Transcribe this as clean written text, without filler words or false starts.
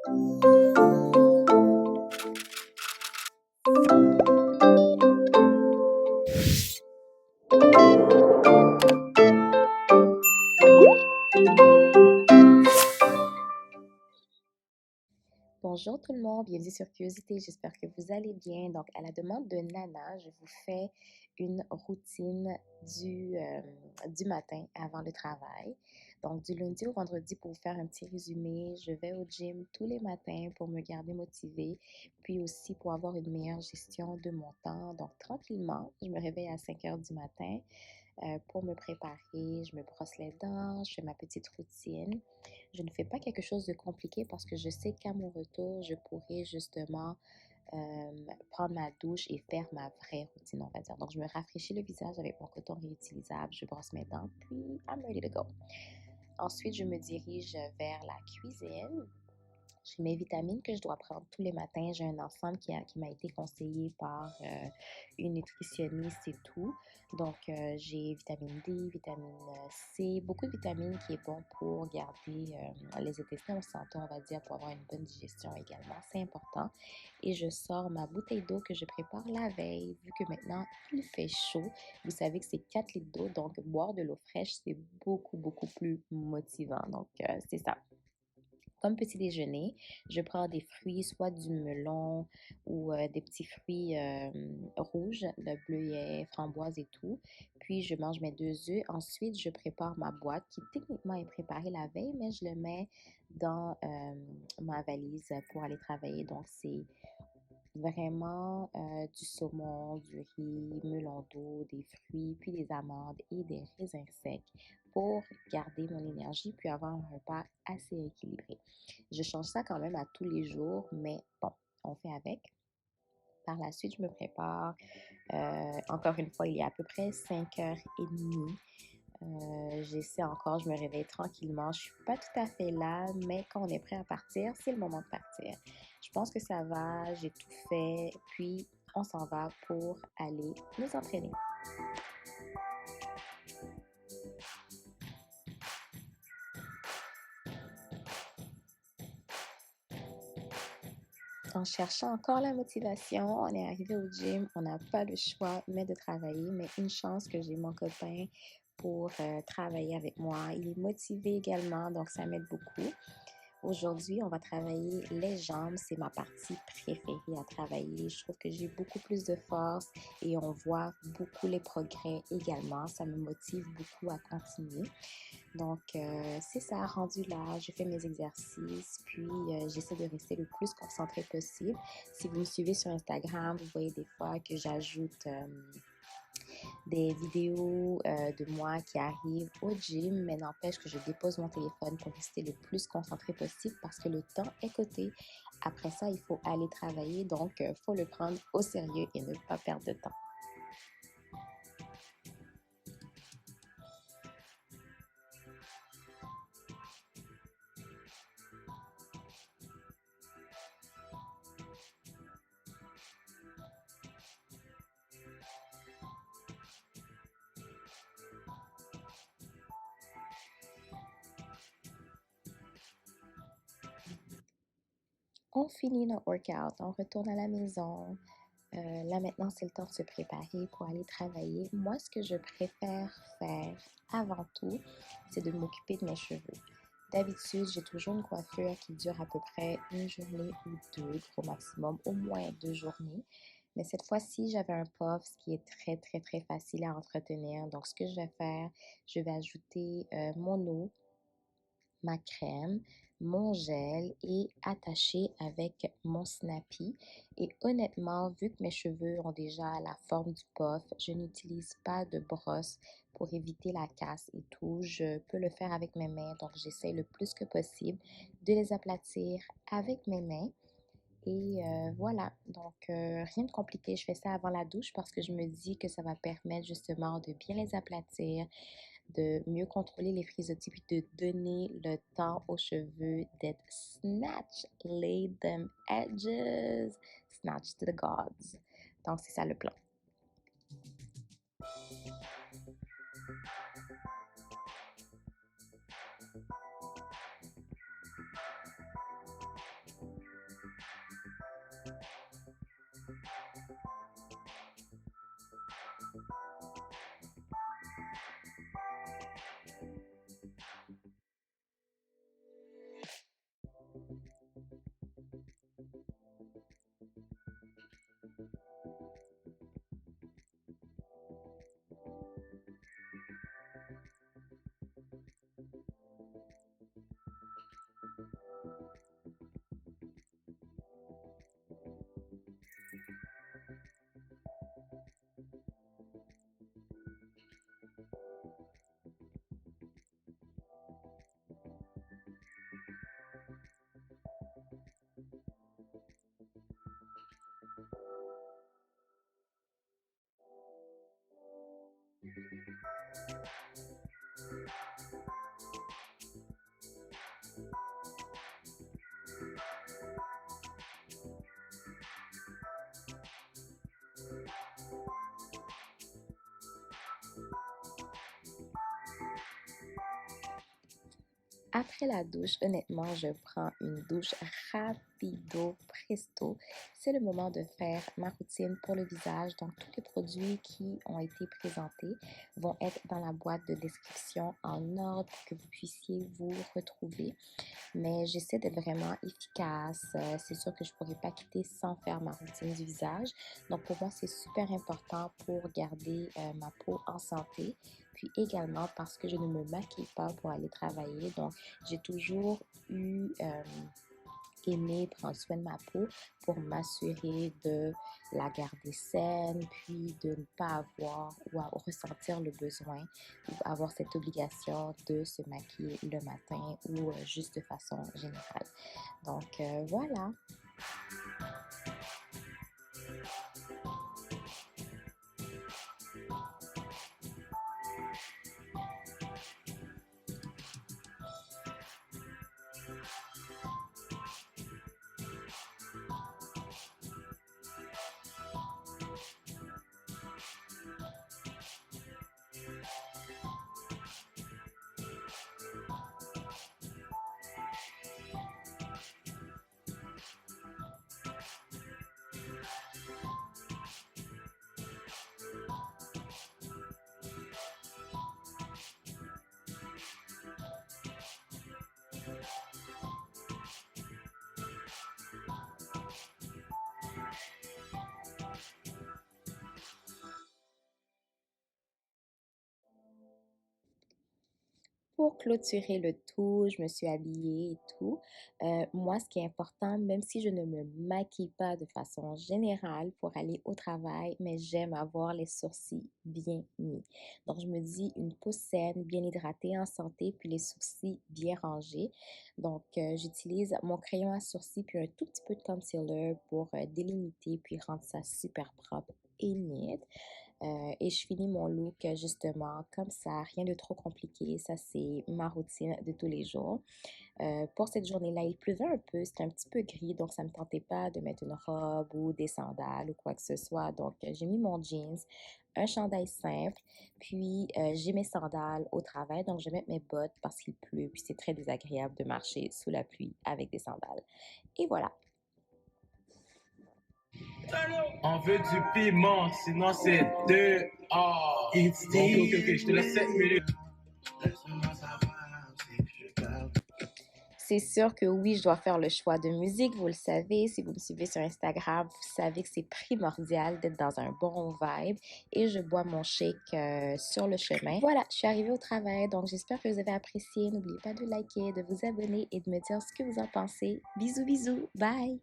Bonjour tout le monde, bienvenue sur Curiosité, j'espère que vous allez bien. Donc, à la demande de Nana, je vous fais une routine du matin avant le travail. Donc, du lundi au vendredi, pour vous faire un petit résumé, je vais au gym tous les matins pour me garder motivée, puis aussi pour avoir une meilleure gestion de mon temps. Donc, tranquillement, je me réveille à 5 heures du matin pour me préparer. Je me brosse les dents, je fais ma petite routine. Je ne fais pas quelque chose de compliqué parce que je sais qu'à mon retour, je pourrai justement prendre ma douche et faire ma vraie routine, on va dire. Donc, je me rafraîchis le visage avec mon coton réutilisable, je brosse mes dents, puis I'm ready to go. Ensuite, je me dirige vers la cuisine. J'ai mes vitamines que je dois prendre tous les matins. J'ai un ensemble qui m'a été conseillé par une nutritionniste et tout. Donc, j'ai vitamine D, vitamine C, beaucoup de vitamines qui est bon pour garder les intestins en santé, on va dire, pour avoir une bonne digestion également. C'est important. Et je sors ma bouteille d'eau que je prépare la veille, vu que maintenant il fait chaud. Vous savez que c'est 4 litres d'eau, donc boire de l'eau fraîche, c'est beaucoup, beaucoup plus motivant. Donc, c'est ça. Comme petit déjeuner, je prends des fruits, soit du melon ou des petits fruits rouges, le bleuet, framboise et tout. Puis, je mange mes 2 œufs. Ensuite, je prépare ma boîte qui techniquement est préparée la veille, mais je le mets dans ma valise pour aller travailler. Donc, c'est vraiment du saumon, du riz, melon d'eau, des fruits, puis des amandes et des raisins secs pour garder mon énergie puis avoir un repas assez équilibré. Je change ça quand même à tous les jours, mais bon, on fait avec. Par la suite, je me prépare. Encore une fois, il y a à peu près 5h30. J'essaie encore, je me réveille tranquillement. Je suis pas tout à fait là, mais quand on est prêt à partir, c'est le moment de partir. Je pense que ça va, j'ai tout fait, puis on s'en va pour aller nous entraîner. En cherchant encore la motivation, on est arrivé au gym, on n'a pas le choix mais de travailler, mais une chance que j'ai mon copain pour travailler avec moi. Il est motivé également, donc ça m'aide beaucoup. Aujourd'hui, on va travailler les jambes. C'est ma partie préférée à travailler. Je trouve que j'ai beaucoup plus de force et on voit beaucoup les progrès également. Ça me motive beaucoup à continuer. Donc, c'est ça, rendu là, je fais mes exercices, puis j'essaie de rester le plus concentrée possible. Si vous me suivez sur Instagram, vous voyez des fois que j'ajoute des vidéos de moi qui arrivent au gym, mais n'empêche que je dépose mon téléphone pour rester le plus concentré possible parce que le temps est coté. Après ça, il faut aller travailler, donc il faut le prendre au sérieux et ne pas perdre de temps. On finit notre workout, on retourne à la maison. Là maintenant, c'est le temps de se préparer pour aller travailler. Moi, ce que je préfère faire avant tout, c'est de m'occuper de mes cheveux. D'habitude, j'ai toujours une coiffure qui dure à peu près une journée ou deux, au maximum, au moins 2 journées. Mais cette fois-ci, j'avais un puff, ce qui est très, très, très facile à entretenir. Donc, ce que je vais faire, je vais ajouter mon eau, ma crème, mon gel et attacher avec mon Snappy. Et honnêtement, vu que mes cheveux ont déjà la forme du puff, je n'utilise pas de brosse pour éviter la casse et tout. Je peux le faire avec mes mains, donc j'essaie le plus que possible de les aplatir avec mes mains. Et voilà, donc rien de compliqué. Je fais ça avant la douche parce que je me dis que ça va permettre justement de bien les aplatir, de mieux contrôler les frisottis, puis de donner le temps aux cheveux d'être snatch, lay them edges, snatch to the gods. Donc, c'est ça le plan. Après la douche, honnêtement, je prends une douche rapido, presto. C'est le moment de faire ma routine pour le visage. Donc, tous les produits qui ont été présentés vont être dans la boîte de description en ordre pour que vous puissiez vous retrouver. Mais j'essaie d'être vraiment efficace. C'est sûr que je ne pourrais pas quitter sans faire ma routine du visage. Donc, pour moi, c'est super important pour garder ma peau en santé. Puis également parce que je ne me maquille pas pour aller travailler. Donc, j'ai toujours aimé prendre soin de ma peau pour m'assurer de la garder saine, puis de ne pas avoir ou à ressentir le besoin ou avoir cette obligation de se maquiller le matin ou juste de façon générale. Donc voilà. Pour clôturer le tout, je me suis habillée et tout. Moi, ce qui est important, même si je ne me maquille pas de façon générale pour aller au travail, mais j'aime avoir les sourcils bien mis. Donc, je me dis une peau saine, bien hydratée, en santé, puis les sourcils bien rangés. Donc, j'utilise mon crayon à sourcils puis un tout petit peu de concealer pour délimiter puis rendre ça super propre et neat. Et je finis mon look justement comme ça, rien de trop compliqué. Ça, c'est ma routine de tous les jours. Pour cette journée-là, il pleuvait un peu, c'était un petit peu gris, donc ça ne me tentait pas de mettre une robe ou des sandales ou quoi que ce soit. Donc, j'ai mis mon jeans, un chandail simple, puis j'ai mes sandales au travail. Donc, je vais mettre mes bottes parce qu'il pleut, puis c'est très désagréable de marcher sous la pluie avec des sandales. Et voilà. On veut du piment, sinon c'est dehors. Ok, je te laisse 7 minutes. C'est sûr que oui, je dois faire le choix de musique, vous le savez. Si vous me suivez sur Instagram, vous savez que c'est primordial d'être dans un bon vibe. Et je bois mon shake sur le chemin. Voilà, je suis arrivée au travail, donc j'espère que vous avez apprécié. N'oubliez pas de liker, de vous abonner et de me dire ce que vous en pensez. Bisous, bisous, bye!